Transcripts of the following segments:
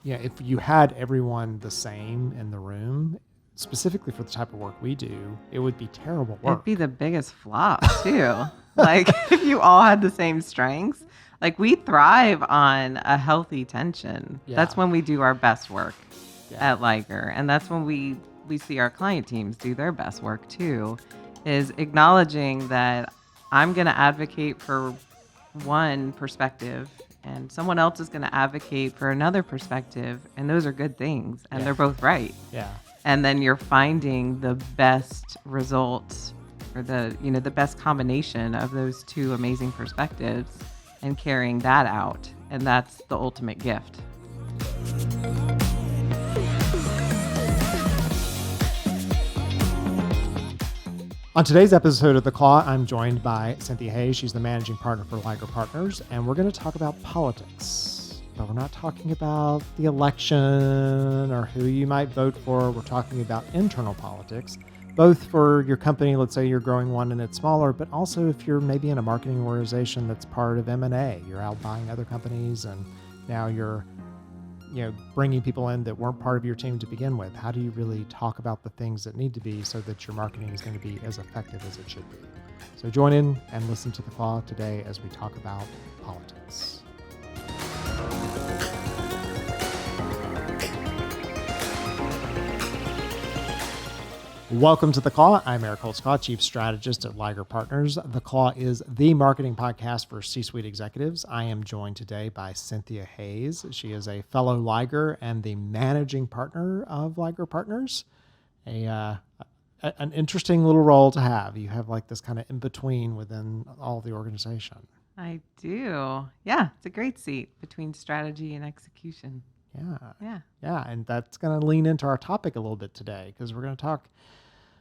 if you had everyone the same in the room, specifically for the type of work we do, it would be terrible work. It'd be the biggest flop too. Like if you all had the same strengths, like we thrive on a healthy tension. Yeah. That's when we do our best work Yeah. at Liger. And that's when we see our client teams do their best work too, is acknowledging that I'm going to advocate for one perspective and someone else is going to advocate for another perspective. And those are good things. And they're both right. Yeah. And then you're finding the best results or the best combination of those two amazing perspectives and carrying that out. And that's the ultimate gift. On today's episode of The Claw, I'm joined by Cynthia Hayes. She's the managing partner for Liger Partners, and we're going to talk about politics. But we're not talking about the election or who you might vote for. We're talking about internal politics, both for your company, let's say you're growing one and it's smaller, but also if you're maybe in a marketing organization that's part of M&A. You're out buying other companies, and now you're bringing people in that weren't part of your team to begin with. How do you really talk about the things that need to be so that your marketing is going to be as effective as it should be? So join in and listen to The Claw today as we talk about politics. Welcome to The Claw. I'm Eric Holtzclaw, Chief Strategist at Liger Partners. The Claw is the marketing podcast for C-suite executives. I am joined today by Cynthia Hayes. She is a fellow Liger and the managing partner of Liger Partners. An interesting little role to have. You have like this kind of in-between within all the organization. I do. Yeah, it's a great seat between strategy and execution. Yeah, and that's going to lean into our topic a little bit today because we're going to talk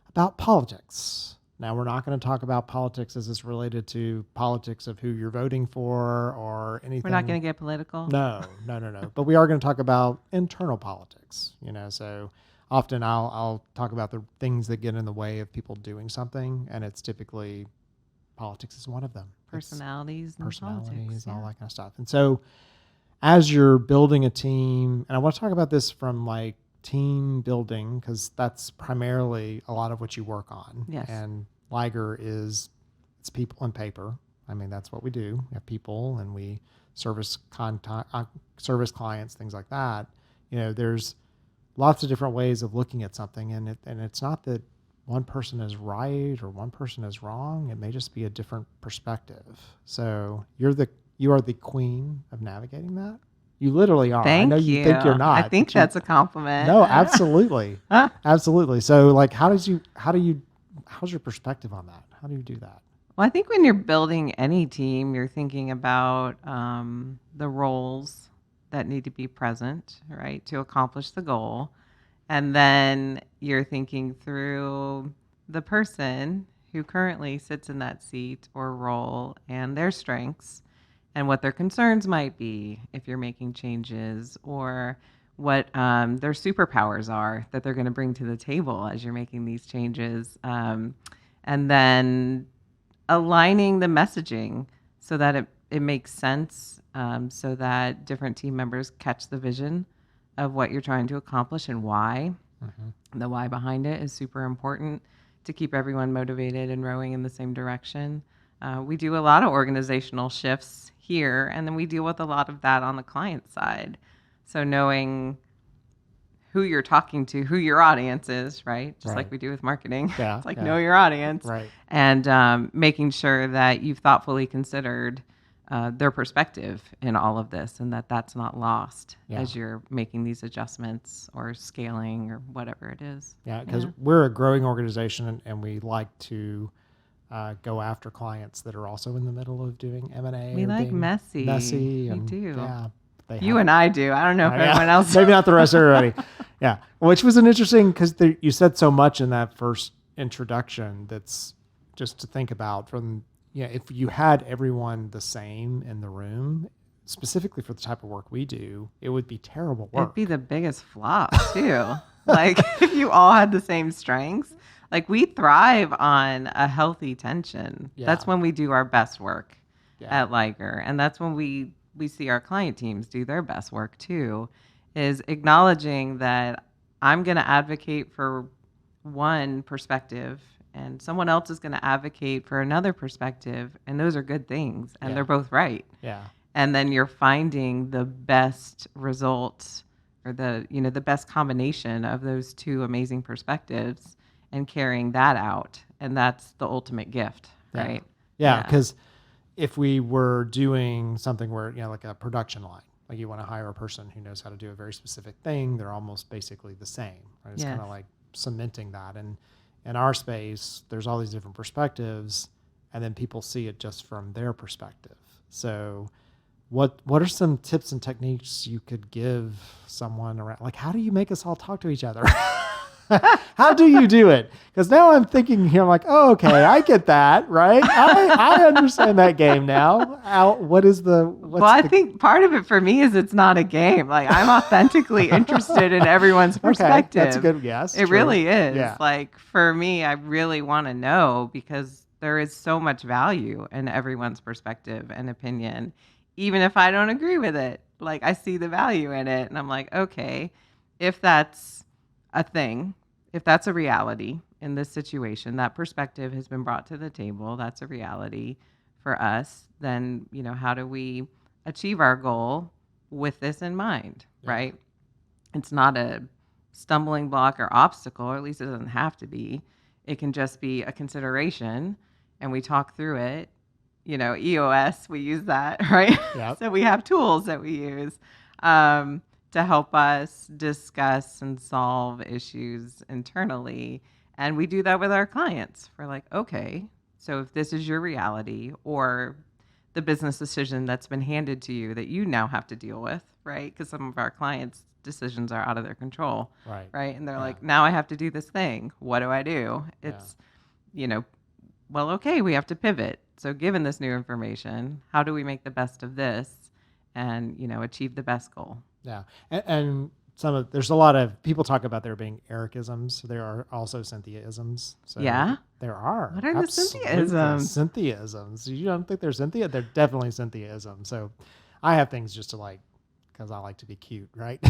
about politics. Now, we're not going to talk about politics as it's related to politics of who you're voting for or anything. We're not going to get political. No. But we are going to talk about internal politics. So often I'll talk about the things that get in the way of people doing something, and it's typically politics is one of them. Personalities, all politics, that kind of stuff. And so as you're building a team, and I want to talk about this from like team building because that's primarily a lot of what you work on. Yes. And Liger it's people and paper. I mean, that's what we do. We have people and we service clients, things like that. There's lots of different ways of looking at something, and it's not that one person is right or one person is wrong. It may just be a different perspective. So you are the queen of navigating that. You literally are. Thank I know you think you're not. I think that's a compliment. No, absolutely. Absolutely. So like, how's your perspective on that? How do you do that? Well, I think when you're building any team, you're thinking about the roles that need to be present, right, to accomplish the goal. And then you're thinking through the person who currently sits in that seat or role and their strengths and what their concerns might be if you're making changes, or what their superpowers are that they're going to bring to the table as you're making these changes. And then aligning the messaging so that it makes sense, so that different team members catch the vision of what you're trying to accomplish and why. Mm-hmm. The why behind it is super important to keep everyone motivated and rowing in the same direction. We do a lot of organizational shifts here, and then we deal with a lot of that on the client side. So knowing who you're talking to, who your audience is, right? Just like we do with marketing. Yeah, it's like know your audience. Right. And making sure that you've thoughtfully considered their perspective in all of this, and that's not lost as you're making these adjustments or scaling or whatever it is. Yeah, because we're a growing organization, and we like to go after clients that are also in the middle of doing M&A. We like messy. Messy. We do. Yeah. You and I do. I don't know if everyone else. Maybe not the rest of everybody. Yeah. Which was an interesting, because you said so much in that first introduction that's just to think about from, if you had everyone the same in the room, specifically for the type of work we do, it would be terrible work. It'd be the biggest flop too. Like if you all had the same strengths, like we thrive on a healthy tension. Yeah. That's when we do our best work at Liger. And that's when we see our client teams do their best work too, is acknowledging that I'm going to advocate for one perspective and someone else is going to advocate for another perspective, and those are good things and Yeah. they're both right. Yeah. And then you're finding the best results or the best combination of those two amazing perspectives and carrying that out, and that's the ultimate gift, Yeah. right? Yeah. Because if we were doing something where, like a production line, like you want to hire a person who knows how to do a very specific thing, they're almost basically the same. Right? It's kind Yes. of like cementing that. And in our space, there's all these different perspectives, and then people see it just from their perspective. So what are some tips and techniques you could give someone around? Like, how do you make us all talk to each other? How do you do it? Because now I'm thinking here, I'm like, oh, okay, I get that, right? I understand that game now. I think part of it for me is it's not a game. Like, I'm authentically interested in everyone's perspective. Okay, that's a good guess. It True. really is. Yeah. Like, for me, I really want to know because there is so much value in everyone's perspective and opinion, even if I don't agree with it. Like, I see the value in it, and I'm like, okay, if that's a thing, if that's a reality in this situation, that perspective has been brought to the table, that's a reality for us, then, how do we achieve our goal with this in mind, right? It's not a stumbling block or obstacle, or at least it doesn't have to be. It can just be a consideration, and we talk through it. EOS, we use that, right? Yep. So we have tools that we use to help us discuss and solve issues internally. And we do that with our clients. We're like, okay, so if this is your reality or the business decision that's been handed to you that you now have to deal with, right? Because some of our clients' decisions are out of their control, right? And they're like, now I have to do this thing. What do I do? It's, well, okay, we have to pivot. So given this new information, how do we make the best of this and, achieve the best goal? Yeah. And there's a lot of people talk about there being Ericisms. There are also Cynthia-isms. So Yeah. there are. What are absolutely the Cynthia-isms? Cynthia-isms. You don't think they're Cynthia? They're definitely Cynthia-isms. So I have things just to because I like to be cute, right?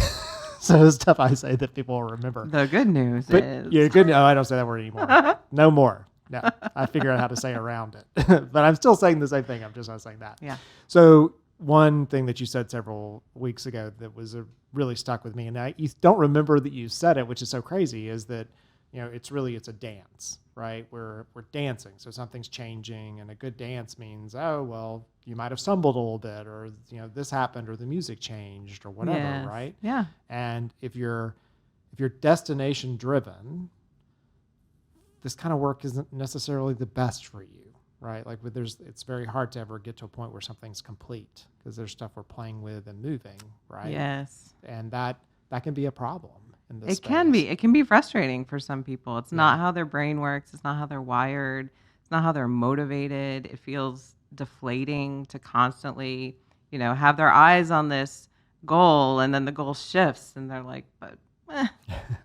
So it's stuff I say that people will remember. The good news is. Yeah, good. No, I don't say that word anymore. No more. No, I figure out how to say around it. But I'm still saying the same thing. I'm just not saying that. Yeah. So one thing that you said several weeks ago that was really stuck with me, and you don't remember that you said it, which is so crazy, is that it's a dance, right? We're dancing, so something's changing, and a good dance means, oh well, you might have stumbled a little bit, or this happened, or the music changed, or whatever, Yes. right? Yeah. And if you're destination driven, this kind of work isn't necessarily the best for you. Right, like it's very hard to ever get to a point where something's complete because there's stuff we're playing with and moving, right? Yes. And that can be a problem in this. It can be. It can be frustrating for some people. It's not how their brain works. It's not how they're wired. It's not how they're motivated. It feels deflating to constantly, have their eyes on this goal, and then the goal shifts, and they're like, but.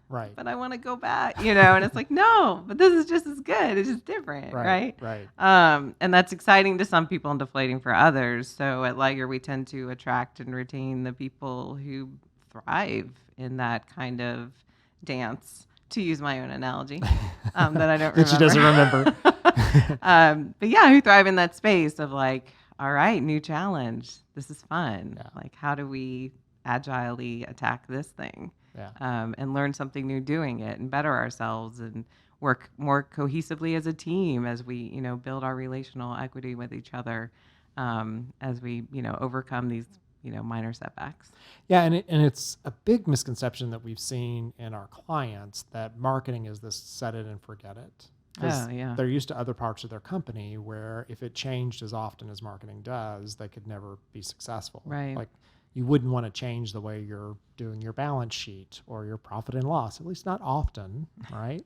Right. But I want to go back, and it's like, no, but this is just as good. It's just different, right? Right. And that's exciting to some people and deflating for others. So at Liger, we tend to attract and retain the people who thrive in that kind of dance, to use my own analogy, that I don't remember. That she doesn't remember. But yeah, who thrive in that space of like, all right, new challenge. This is fun. Yeah. Like, how do we agilely attack this thing? And learn something new doing it and better ourselves and work more cohesively as a team as we, build our relational equity with each other as we, overcome these, minor setbacks. Yeah, and it's a big misconception that we've seen in our clients that marketing is this set it and forget it. Oh, yeah. They're used to other parts of their company where if it changed as often as marketing does, they could never be successful. Right. Like, you wouldn't want to change the way you're doing your balance sheet or your profit and loss, at least not often, right?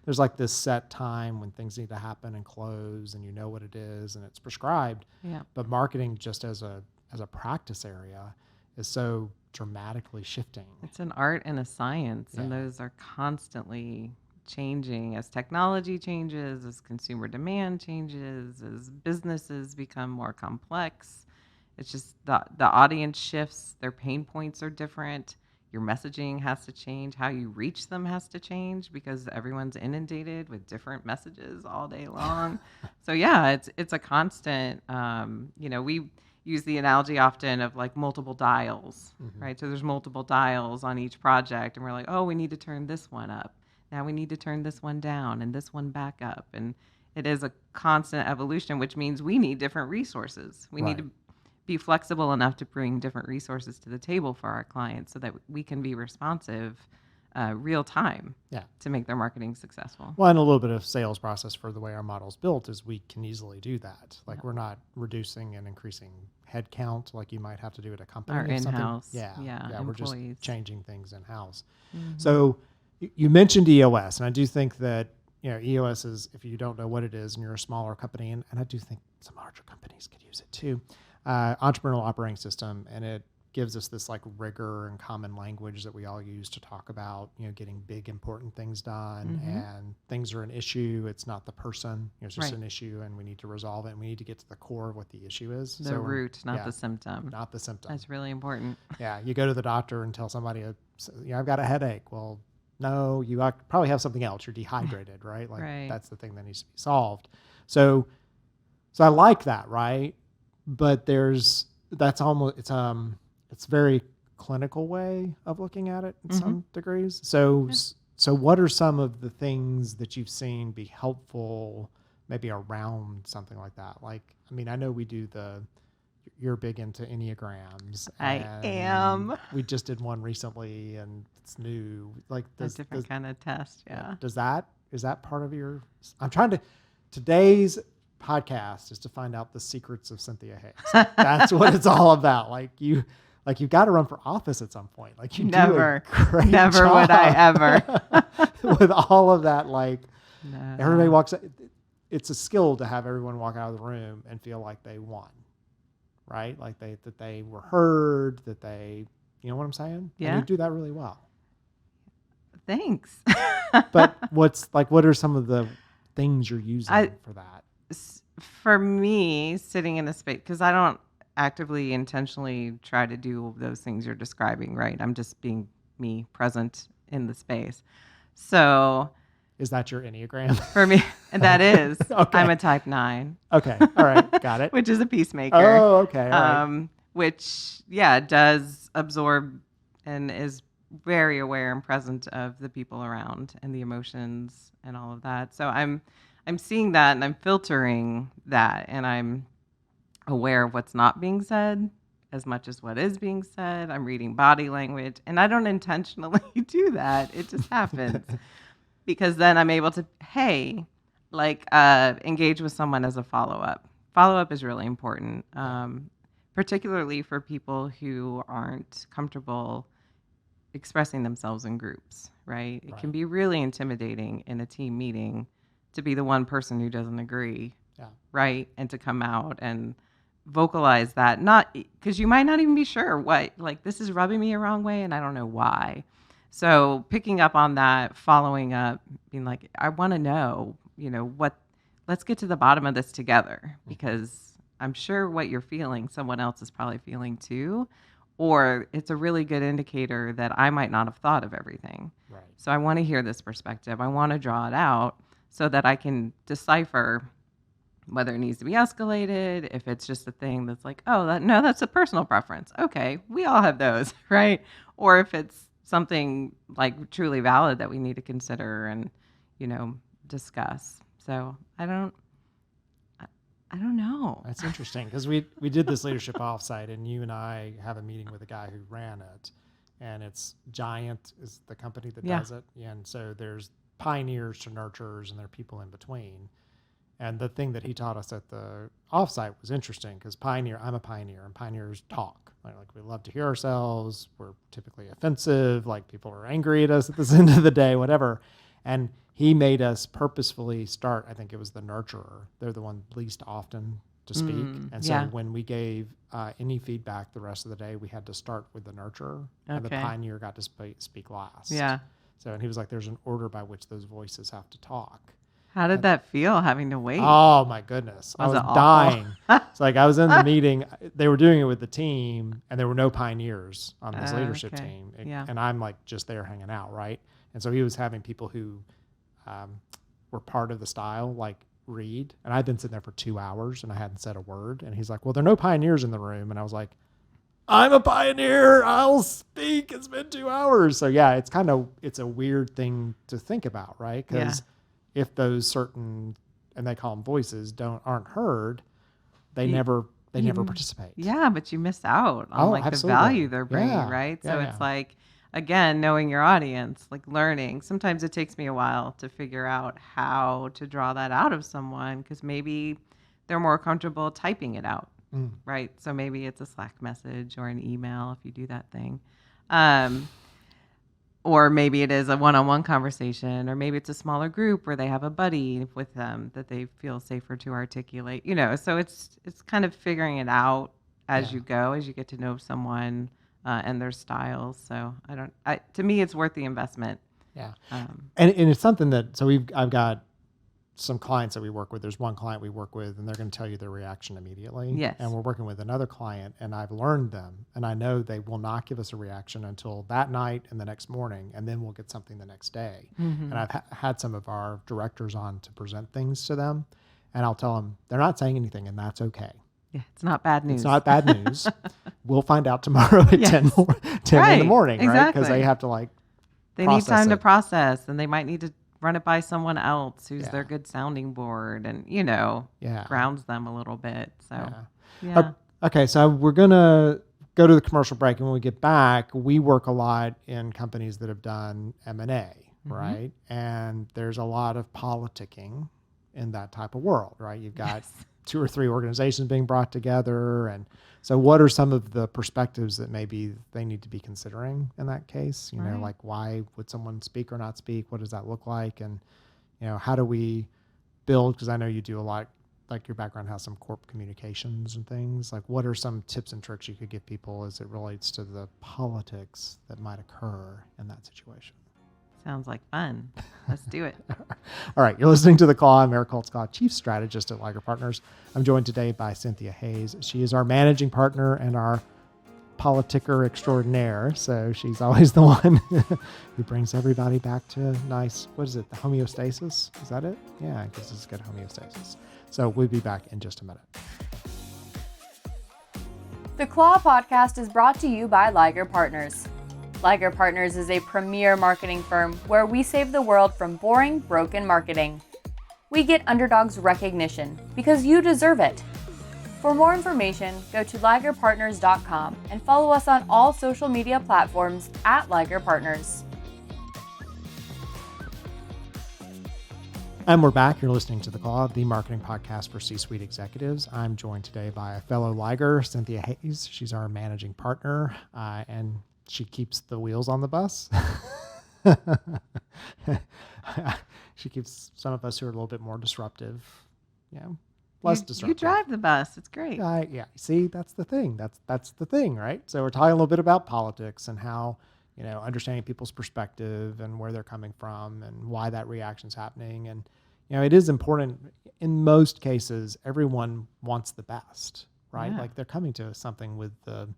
There's like this set time when things need to happen and close, and what it is and it's prescribed. Yeah. But marketing just as a practice area is so dramatically shifting. It's an art and a science, and those are constantly changing as technology changes, as consumer demand changes, as businesses become more complex. It's just the audience shifts, their pain points are different. Your messaging has to change. How you reach them has to change because everyone's inundated with different messages all day long. So yeah, it's a constant. We use the analogy often of like multiple dials, Mm-hmm. right? So there's multiple dials on each project, and we're like, oh, we need to turn this one up. Now we need to turn this one down and this one back up. And it is a constant evolution, which means we need different resources. We need Right. to be flexible enough to bring different resources to the table for our clients so that we can be responsive real time Yeah. to make their marketing successful. Well, and a little bit of sales process for the way our model's built is we can easily do that. Like Yeah. we're not reducing and increasing headcount like you might have to do at a company. Our if something- in-house, Yeah, we're just employees. changing things in-house. Mhm. So you mentioned EOS, and I do think that, EOS is, if you don't know what it is and you're a smaller company, and I do think some larger companies could use it too, entrepreneurial operating system, and it gives us this like rigor and common language that we all use to talk about, getting big, important things done. And things are an issue. It's not the person, it's just Right. an issue, and we need to resolve it. And we need to get to the core of what the issue is. The root, not the symptom. Not the symptom. That's really important. Yeah. You go to the doctor and tell somebody, I've got a headache. Well, no, you probably have something else. You're dehydrated, right? Like Right. that's the thing that needs to be solved. So I like that, right? But that's almost, it's very clinical way of looking at it in some degrees. So what are some of the things that you've seen be helpful maybe around something like that? Like, I mean, I know you're big into Enneagrams. I am. We just did one recently and it's new. Like A different kind of test. Yeah. is that part of today's podcast is to find out the secrets of Cynthia Hayes. That's what it's all about. You've got to run for office at some point. Like you Never. do a great Never job would I ever. with all of that. No. Everybody walks. It's a skill to have everyone walk out of the room and feel like they won, right? Like that they were heard. That they, you know what I'm saying? Yeah. And you do that really well. Thanks. But what are some of the things you're using for that? For me, sitting in a space, because I don't actively, intentionally try to do those things you're describing, right? I'm just being me, present in the space. So is that your Enneagram? For me, that is. Okay. I'm a type 9. Okay. All right. Got it. Which is a peacemaker. Oh, okay. All right. Which, does absorb and is very aware and present of the people around and the emotions and all of that. So I'm seeing that and I'm filtering that and I'm aware of what's not being said as much as what is being said. I'm reading body language and I don't intentionally do that. It just happens because then I'm able to, engage with someone as a follow-up. Follow-up is really important, particularly for people who aren't comfortable expressing themselves in groups, right? It can be really intimidating in a team meeting to be the one person who doesn't agree, right? And to come out and vocalize that, not because you might not even be sure what, this is rubbing me a wrong way and I don't know why. So picking up on that, following up, being like, I want to know, let's get to the bottom of this together because I'm sure what you're feeling, someone else is probably feeling too. Or it's a really good indicator that I might not have thought of everything. Right. So I want to hear this perspective. I want to draw it out so that I can decipher whether it needs to be escalated, if it's just a thing that's like, that's a personal preference. Okay, we all have those, right? Or if it's something truly valid that we need to consider and, discuss. So I don't know. That's interesting because we did this leadership offsite and you and I have a meeting with a guy who ran it and it's Giant is the company that does it. And so there's pioneers to nurturers and there are people in between. And the thing that he taught us at the offsite was interesting because I'm a pioneer and pioneers talk. Like we love to hear ourselves. We're typically offensive. People are angry at us at the end of the day, whatever. And he made us purposefully start, I think it was the nurturer. They're the one least often to speak. And so when we gave any feedback the rest of the day, we had to start with the nurturer. Okay. And the pioneer got to speak last. Yeah. So, and he was like, there's an order by which those voices have to talk. How did that feel having to wait? Oh my goodness. I Was was it awful? dying. It's like I was in the meeting. They were doing it with the team and there were no pioneers on this leadership Okay. team. Yeah. And I'm like just there hanging out. Right. And so he was having people who were part of the style, like read. And I'd been sitting there for 2 hours and I hadn't said a word. And he's like, well, there are no pioneers in the room. And I was like, I'm a pioneer. I'll speak. It's been 2 hours. So yeah, it's a weird thing to think about, right? Because if those certain, and they call them voices, aren't heard, they never participate. Yeah, but you miss out on like absolutely. the value they're bringing, Yeah. right? So Yeah, it's like, again, knowing your audience, like learning. Sometimes it takes me a while to figure out how to draw that out of someone because maybe they're more comfortable typing it out, right? So maybe it's a Slack message or an email if you do that thing. Or maybe it is a one-on-one conversation, or maybe it's a smaller group where they have a buddy with them that they feel safer to articulate, so it's kind of figuring it out as you go, as you get to know someone and their styles. So to me, it's worth the investment. Yeah. And it's something that, so I've got some clients that we work with. There's one client we work with and they're going to tell you their reaction immediately. Yes. And we're working with another client and I've learned them and I know they will not give us a reaction until that night and the next morning. And then we'll get something the next day. And I've had some of our directors on to present things to them and I'll tell them they're not saying anything and that's okay. Yeah. It's not bad news. It's not bad news. We'll find out tomorrow at 10 in the morning, right? Because they have to they need time to process and they might need to run it by someone else who's their good sounding board and, grounds them a little bit. So, Okay. So we're going to go to the commercial break. And when we get back, we work a lot in companies that have done M&A, right? And there's a lot of politicking in that type of world, right? You've got 2 or 3 organizations being brought together. And so what are some of the perspectives that maybe they need to be considering in that case? Like why would someone speak or not speak? What does that look like? And, how do we build, because I know you do a lot, like your background has some corp communications and things. Like what are some tips and tricks you could give people as it relates to the politics that might occur in that situation? Sounds like fun. Let's do it. All right. You're listening to The Claw. I'm Eric Holtzclaw, Chief Strategist at Liger Partners. I'm joined today by Cynthia Hayes. She is our managing partner and our politicker extraordinaire. So she's always the one who brings everybody back to nice, what is it? The homeostasis? Is that it? Yeah, I guess it's good homeostasis. So we'll be back in just a minute. The Claw podcast is brought to you by Liger Partners. Liger Partners is a premier marketing firm where we save the world from boring, broken marketing. We get underdogs recognition because you deserve it. For more information, go to ligerpartners.com and follow us on all social media platforms at Liger Partners. And we're back. You're listening to The Claw, the marketing podcast for C-suite executives. I'm joined today by a fellow Liger, Cynthia Hayes. She's our managing partner, and she keeps the wheels on the bus. She keeps some of us who are a little bit more disruptive, less disruptive. You drive the bus. It's great. Yeah. See, that's the thing. That's the thing, right? So we're talking a little bit about politics and how, understanding people's perspective and where they're coming from and why that reaction's happening. And, it is important. In most cases, everyone wants the best, right? Yeah. Like they're coming to something with the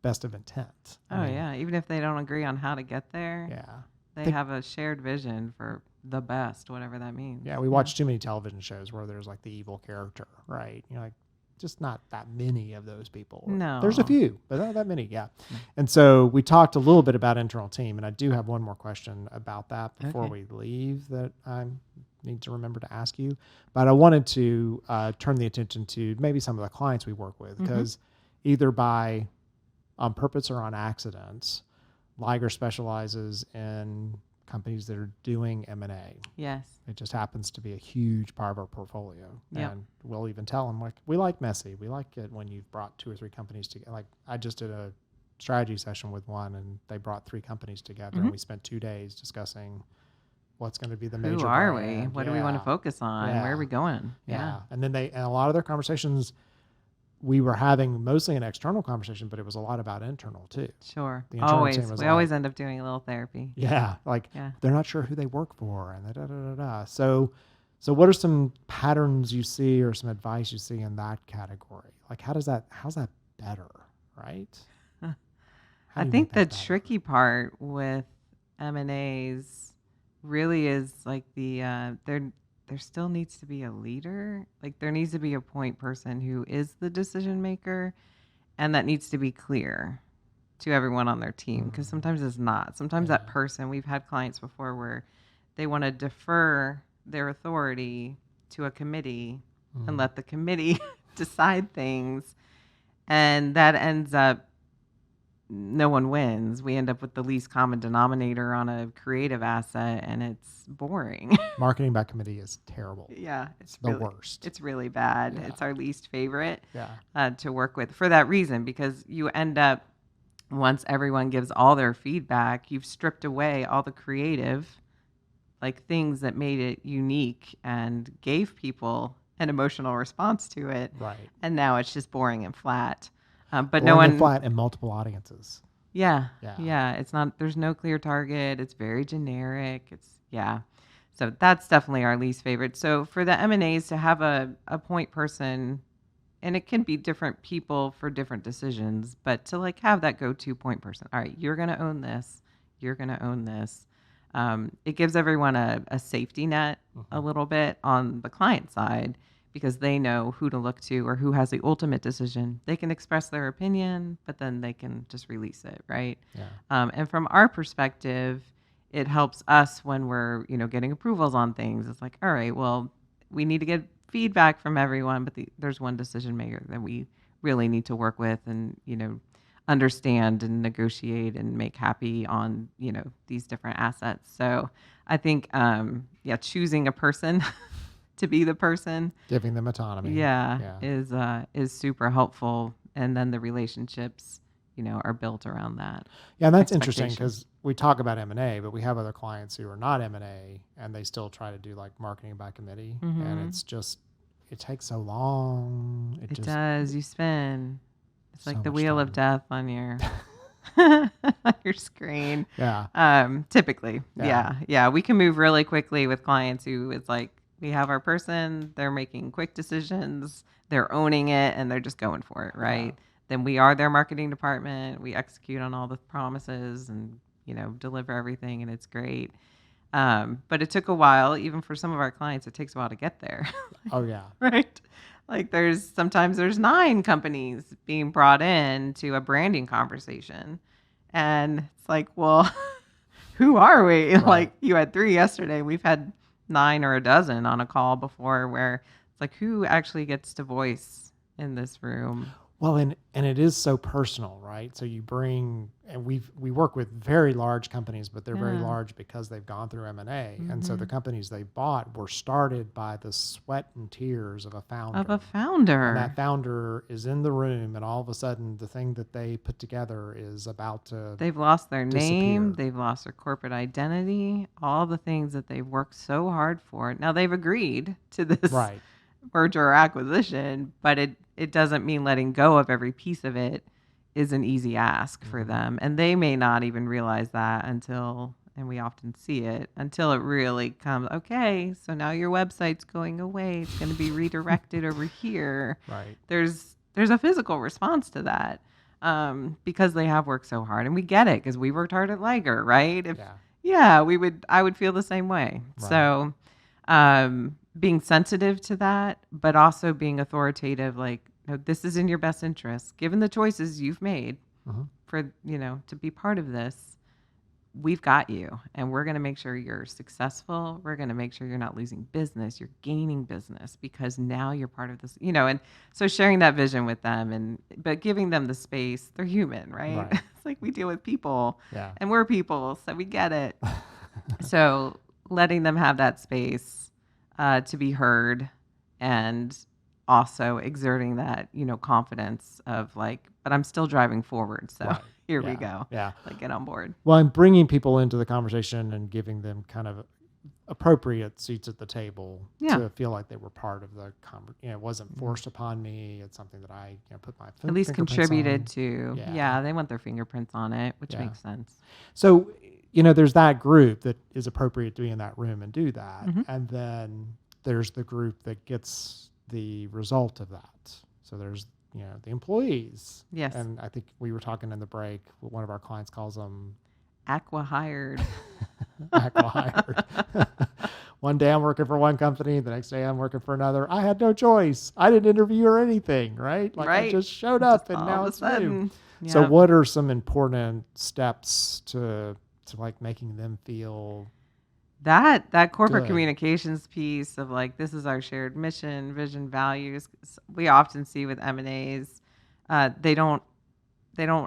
best of intent. Even if they don't agree on how to get there, they have a shared vision for the best, whatever that means. Yeah, we watch too many television shows where there's like the evil character, right? Like just not that many of those people. No. There's a few, but not that many, And so we talked a little bit about internal team, and I do have one more question about that before we leave that I need to remember to ask you. But I wanted to turn the attention to maybe some of the clients we work with, because either on purpose or on accident, Liger specializes in companies that are doing M&A. Yes. It just happens to be a huge part of our portfolio. Yep. And we'll even tell them, like, we like messy. We like it when you've brought 2 or 3 companies together. Like, I just did a strategy session with one, and they brought 3 companies together, and we spent 2 days discussing what's going to be the major Who are brand. we? What do we want to focus on? Where are we going? Yeah. And then and a lot of their conversations, we were having mostly an external conversation, but it was a lot about internal too. Sure. The internal Always. team was We always end up doing a little therapy. Yeah. Like they're not sure who they work for and So So what are some patterns you see or some advice you see in that category? Like how's that better, right? How I do you make think the that better? tricky part with M&As really is like there still needs to be a leader. Like there needs to be a point person who is the decision maker, and that needs to be clear to everyone on their team, because sometimes it's not. Sometimes that person, we've had clients before where they want to defer their authority to a committee and let the committee decide things, and that ends up no one wins. We end up with the least common denominator on a creative asset, and it's boring. Marketing by committee is terrible. Yeah, it's The really worst. It's really bad. Yeah. It's our least favorite Yeah. to work with for that reason, because you end up, once everyone gives all their feedback, you've stripped away all the creative, like things that made it unique and gave people an emotional response to it. Right. And now it's just boring and flat. But Boring no one, and flat in multiple audiences. yeah, Yeah. yeah. It's not. There's no clear target. It's very generic. Yeah. So that's definitely our least favorite. So for the M&As to have a point person, and it can be different people for different decisions, but to like have that go-to point person. All right, you're going to own this. You're going to own this. It gives everyone a safety net a little bit on the client side, because they know who to look to or who has the ultimate decision. They can express their opinion, but then they can just release it, right? Yeah. And from our perspective, it helps us when we're, getting approvals on things. It's like, all right, well, we need to get feedback from everyone, but there's one decision maker that we really need to work with and, understand and negotiate and make happy on, these different assets. So I think, choosing a person to be the person, Giving them autonomy. is super helpful. And then the relationships, are built around that. Yeah, and that's interesting expectation. because we talk about M&A, but we have other clients who are not M&A and they still try to do like marketing by committee. And it's just, it takes so long. It does. You spin. It's So like the much wheel of time. death on your on your screen. Yeah. Typically. Yeah. Yeah. We can move really quickly with clients who it's like we have our person, they're making quick decisions, they're owning it, and they're just going for it, right? Yeah. Then we are their marketing department. We execute on all the promises and, deliver everything, and it's great. But it took a while, even for some of our clients, it takes a while to get there. Oh, yeah. Right. Like sometimes there's 9 companies being brought in to a branding conversation. And it's like, well, who are we? Right. Like you had 3 yesterday. We've had 9 or a dozen on a call before, where it's like, who actually gets to voice in this room? Well, and it is so personal, right? So you bring, and we work with very large companies, but they're very Yeah. large because they've gone through M&A. And so the companies they bought were started by the sweat and tears of a founder. And that founder is in the room, and all of a sudden the thing that they put together is about to They've lost their name. disappear. They've lost their corporate identity, all the things that they've worked so hard for. Now they've agreed to this Right. merger or acquisition, but it doesn't mean letting go of every piece of it is an easy ask for them. And they may not even realize that until, and we often see it, until it really comes, okay, so now your website's going away. It's going to be redirected over here. Right. There's a physical response to that, because they have worked so hard. And we get it because we worked hard at Liger, right? I would feel the same way. Right. So being sensitive to that, but also being authoritative, like, no, this is in your best interest. Given the choices you've made for, to be part of this, we've got you, and we're going to make sure you're successful. We're going to make sure you're not losing business. You're gaining business because now you're part of this, and so sharing that vision with them, but giving them the space. They're human, right? It's like we deal with people, and we're people, so we get it. So letting them have that space to be heard, and also exerting that, confidence of like, but I'm still driving forward. So here we go. Yeah. Like, get on board. Well, I'm bringing people into the conversation and giving them kind of appropriate seats at the table to feel like they were part of the conversation. It wasn't forced upon me. It's something that I put my at least contributed on. to. Yeah, they want their fingerprints on it, which makes sense. So, there's that group that is appropriate to be in that room and do that. And then there's the group that gets the result of that. So there's, the employees. Yes. And I think we were talking in the break, one of our clients calls them Acqui-hired. acqui-hired. One day I'm working for one company, the next day I'm working for another. I had no choice. I didn't interview or anything, right? Like I just showed up and now it's new. Yep. So what are some important steps to like making them feel that corporate good? Communications piece of like, this is our shared mission, vision, values. We often see with M&As, they don't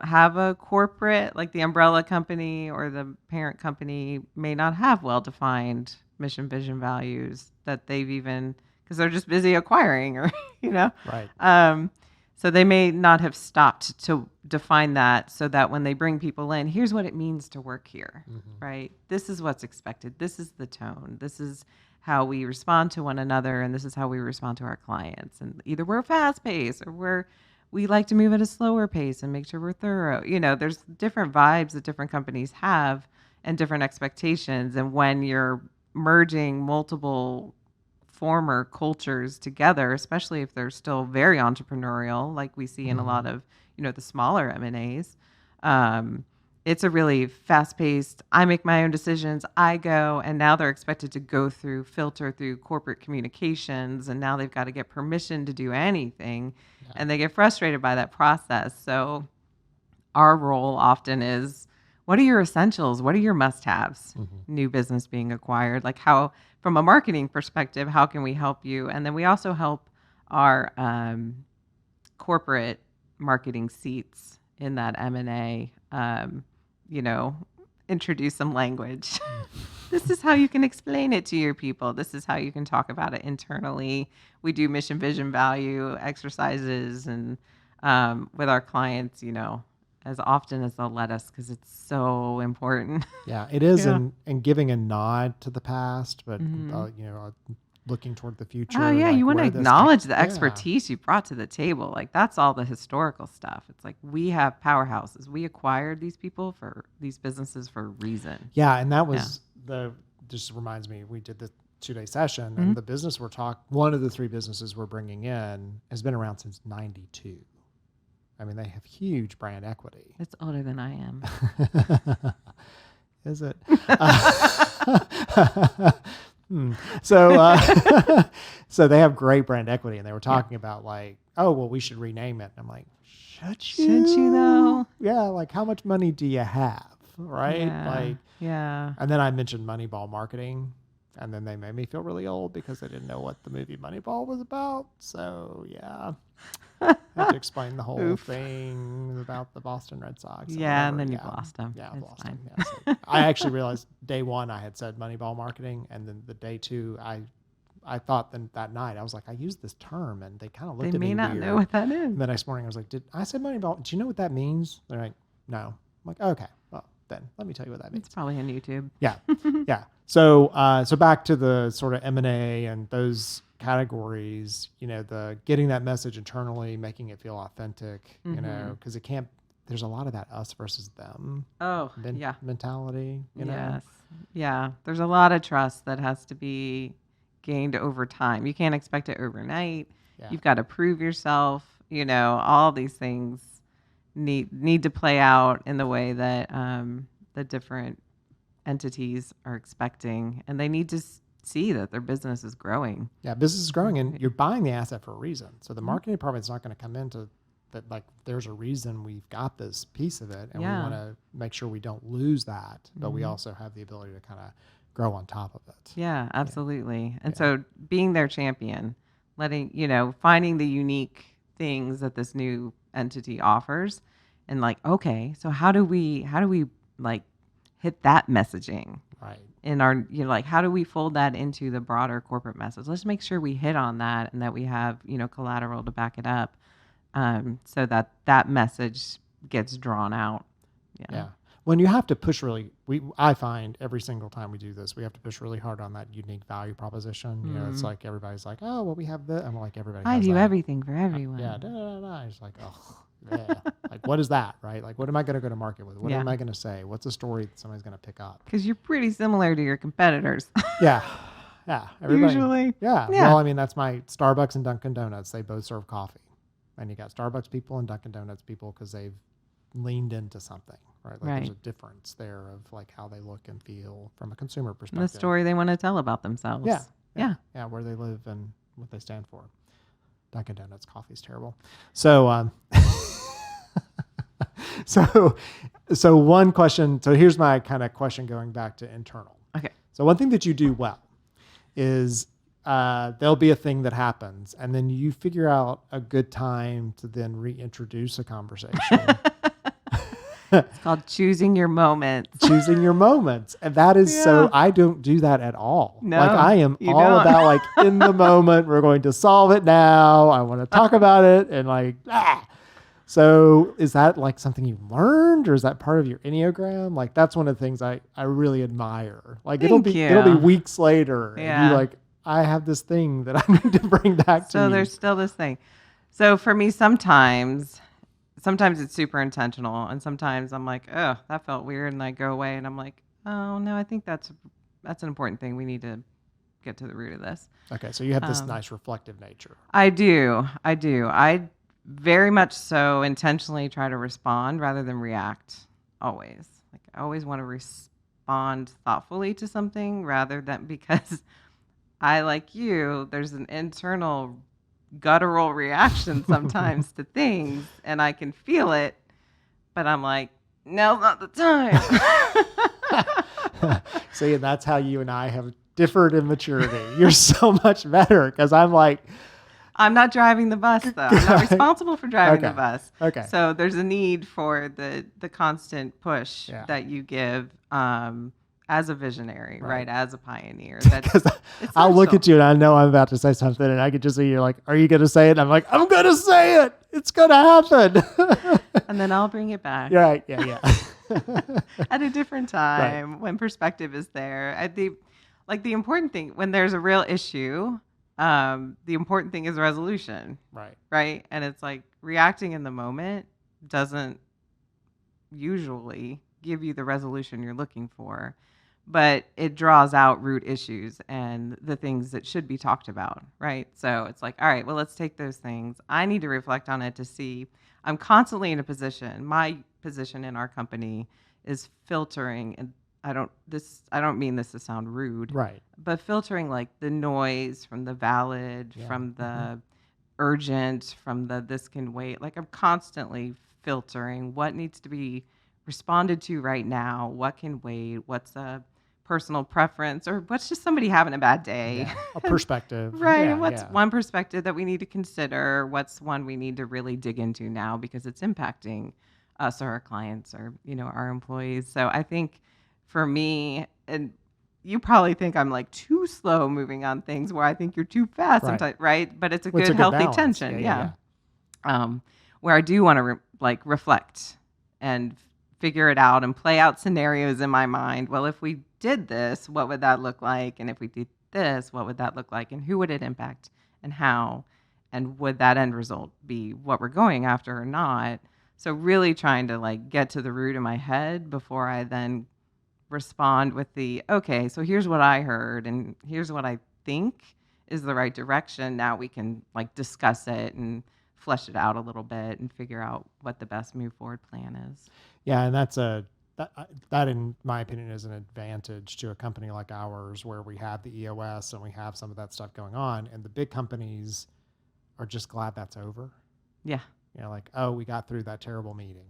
have a corporate, like the umbrella company or the parent company may not have well-defined mission, vision, values that they've even, because they're just busy acquiring or, Right. So they may not have stopped to define that so that when they bring people in, here's what it means to work here, right? This is what's expected. This is the tone. This is how we respond to one another, and this is how we respond to our clients. And either we're fast-paced or we like to move at a slower pace and make sure we're thorough. There's different vibes that different companies have and different expectations. And when you're merging multiple former cultures together, especially if they're still very entrepreneurial, like we see in a lot of, the smaller M&As, it's a really fast-paced, I make my own decisions, I go, and now they're expected to filter through corporate communications, and now they've got to get permission to do anything, and they get frustrated by that process. So our role often is, what are your essentials? What are your must-haves? New business being acquired, like how, from a marketing perspective, how can we help you? And then we also help our corporate marketing seats in that M&A, introduce some language. This is how you can explain it to your people. This is how you can talk about it internally. We do mission, vision, value exercises and with our clients, as often as they'll let us, because it's so important. Yeah, it is. And giving a nod to the past, but, looking toward the future. Oh, yeah. Like You want to where this acknowledge the expertise you brought to the table. Like, that's all the historical stuff. It's like, we have powerhouses. We acquired these people for these businesses for a reason. Yeah. And that was just reminds me, we did the 2-day session and the business one of the 3 businesses we're bringing in has been around since 92. I mean, they have huge brand equity. It's older than I am. Is it? So, so they have great brand equity, and they were talking about like, oh, well, we should rename it. And I'm like, should you though? Yeah. Like, how much money do you have? Right. And then I mentioned Moneyball marketing, and then they made me feel really old because they didn't know what the movie Moneyball was about. So yeah. I had to explain the whole thing about the Boston Red Sox. And then you lost them. Yeah, I've lost them. Yeah, so I actually realized day 1 I had said Moneyball marketing, and then the day 2 I thought that night I was like, I used this term, and they kind of looked at me weird. They may not know what that is. And the next morning I was like, did I say Moneyball? Do you know what that means? They're like, no. I'm like, okay, well then let me tell you what that means. It's probably on YouTube. Yeah, yeah. So back to the sort of M&A and those categories, the getting that message internally, making it feel authentic, because it can't, there's a lot of that us versus them mentality, Yes. Yeah. There's a lot of trust that has to be gained over time. You can't expect it overnight. Yeah. You've got to prove yourself, all these things need to play out in the way that the different entities are expecting, and they need to see that their business is growing. Yeah, business is growing, and you're buying the asset for a reason. So the marketing department's not going to come into that like there's a reason we've got this piece of it, and we want to make sure we don't lose that, but we also have the ability to kind of grow on top of it. Yeah, absolutely. And so being their champion, finding the unique things that this new entity offers, and like, okay, so how do we like hit that messaging? Right. In our, how do we fold that into the broader corporate message? Let's make sure we hit on that and that we have, collateral to back it up, so that message gets drawn out. Yeah. When you have to push I find every single time we do this, we have to push really hard on that unique value proposition. It's like everybody's like, oh, well, we have this. I'm like, everybody I has do that. everything for everyone. Yeah. It's like, oh, yeah. Like, what is that, right? Like, what am I going to go to market with? What am I going to say? What's a story that somebody's going to pick up? Because you're pretty similar to your competitors. Yeah. Yeah. Everybody. Usually. Yeah. Yeah. Well, I mean, that's my Starbucks and Dunkin' Donuts. They both serve coffee. And you got Starbucks people and Dunkin' Donuts people because they've leaned into something, right? Like there's Right. a difference there of like how they look and feel from a consumer And perspective. the story they want to tell about themselves. Yeah. Yeah. Yeah. Where they live and what they stand for. Dunkin' Donuts coffee's terrible. So, so one question. So here's my kind of question going back to internal. Okay. So one thing that you do well is there'll be a thing that happens, and then you figure out a good time to then reintroduce a conversation. It's called choosing your moments. Choosing your moments. And that is so, I don't do that at all. No, like I am you all don't. about like in the moment, we're going to solve it now. I want to talk about it and like, So is that like something you learned or is that part of your Enneagram? Like that's one of the things I really admire. Like it'll be weeks later and you like, I have this thing that I need to bring back to you. So there's still this thing. So for me, sometimes it's super intentional and sometimes I'm like, oh, that felt weird. And I go away and I'm like, oh no, I think that's an important thing. We need to get to the root of this. Okay. So you have this nice reflective nature. I do. I very much so intentionally try to respond rather than react always. Like I always want to respond thoughtfully to something rather than because I, like you, there's an internal guttural reaction sometimes to things and I can feel it, but I'm like, now's not the time. See, and that's how you and I have differed in maturity. You're so much better because I'm like, I'm not driving the bus though. I'm not responsible for driving the bus. Okay. So there's a need for the constant push that you give as a visionary, right? As a pioneer. Because I'll look at you and I know I'm about to say something and I could just see you're like, are you going to say it? And I'm like, I'm going to say it. It's going to happen. And then I'll bring it back. Right. Yeah. At a different time when perspective is there. The important thing when there's a real issue, the important thing is resolution. Right. And it's like reacting in the moment doesn't usually give you the resolution you're looking for, but it draws out root issues and the things that should be talked about. Right. So it's like, all right, well, let's take those things. I need to reflect on it to see I'm constantly in a position. My position in our company is filtering, and I don't mean this to sound rude, right? But filtering like the noise from the valid, from the urgent, from the this can wait. Like I'm constantly filtering what needs to be responded to right now, what can wait, what's a personal preference, or what's just somebody having a bad day. A perspective. Right. And what's one perspective that we need to consider? What's one we need to really dig into now because it's impacting us or our clients or, our employees. So I think for me, and you probably think I'm like too slow moving on things where I think you're too fast sometimes, right? But it's a good healthy balance. Tension. Where I do want to reflect and figure it out and play out scenarios in my mind. Well, if we did this, what would that look like? And if we did this, what would that look like? And who would it impact and how? And would that end result be what we're going after or not? So really trying to get to the root in my head before I then respond with okay, so here's what I heard and here's what I think is the right direction. Now we can discuss it and flesh it out a little bit and figure out what the best move forward plan is. Yeah, and that in my opinion is an advantage to a company like ours where we have the EOS and we have some of that stuff going on, and the big companies are just glad that's over. Yeah. Oh, we got through that terrible meeting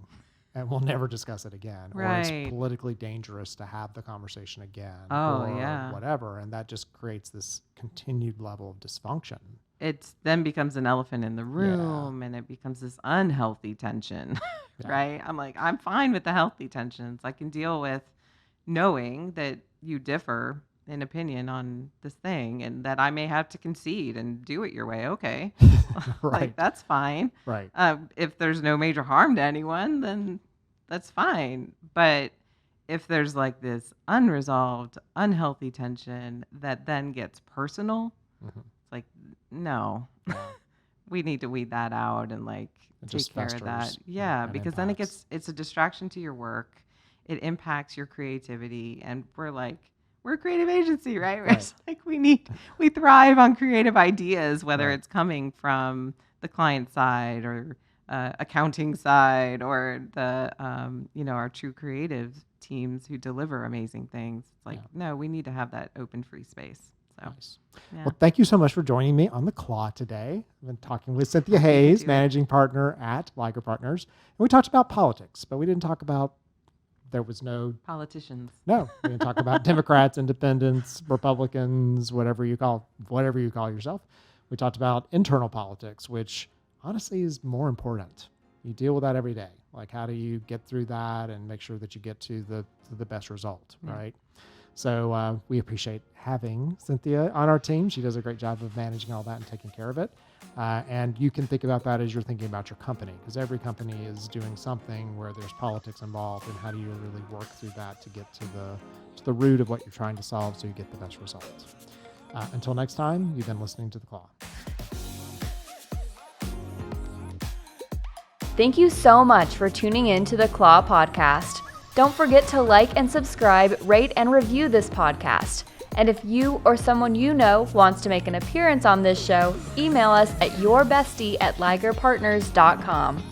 and we'll never discuss it again. Right. Or it's politically dangerous to have the conversation again. Oh, or whatever. And that just creates this continued level of dysfunction. It then becomes an elephant in the room and it becomes this unhealthy tension, right? I'm fine with the healthy tensions. I can deal with knowing that you differ in opinion on this thing and that I may have to concede and do it your way. Okay. Right. That's fine. Right. If there's no major harm to anyone, then that's fine. But if there's this unresolved, unhealthy tension that then gets personal, it's no, we need to weed that out and take care of that. Yeah. Because then it's a distraction to your work. It impacts your creativity. And we're a creative agency, right? Right. It's like we thrive on creative ideas, whether Right. it's coming from the client side or accounting side or the our true creative teams who deliver amazing things. It's like, no, we need to have that open free space. So Nice. yeah. Well, thank you so much for joining me on The Claw today. I've been talking with Cynthia Happy to Hayes, do it. managing partner at Liger Partners. And we talked about politics, but we didn't talk about, there was no, Politicians. we didn't talk about Democrats, independents, Republicans, whatever you call yourself. We talked about internal politics, which honestly is more important. You deal with that every day. Like, how do you get through that and make sure that you get to the best result, right? So we appreciate having Cynthia on our team. She does a great job of managing all that and taking care of it. And you can think about that as you're thinking about your company, because every company is doing something where there's politics involved, and how do you really work through that to get to the root of what you're trying to solve so you get the best results. Until next time, you've been listening to The Claw. Thank you so much for tuning in to the Claw Podcast. Don't forget to like and subscribe, rate and review this podcast. And if you or someone you know wants to make an appearance on this show, email us at yourbestie@ligerpartners.com.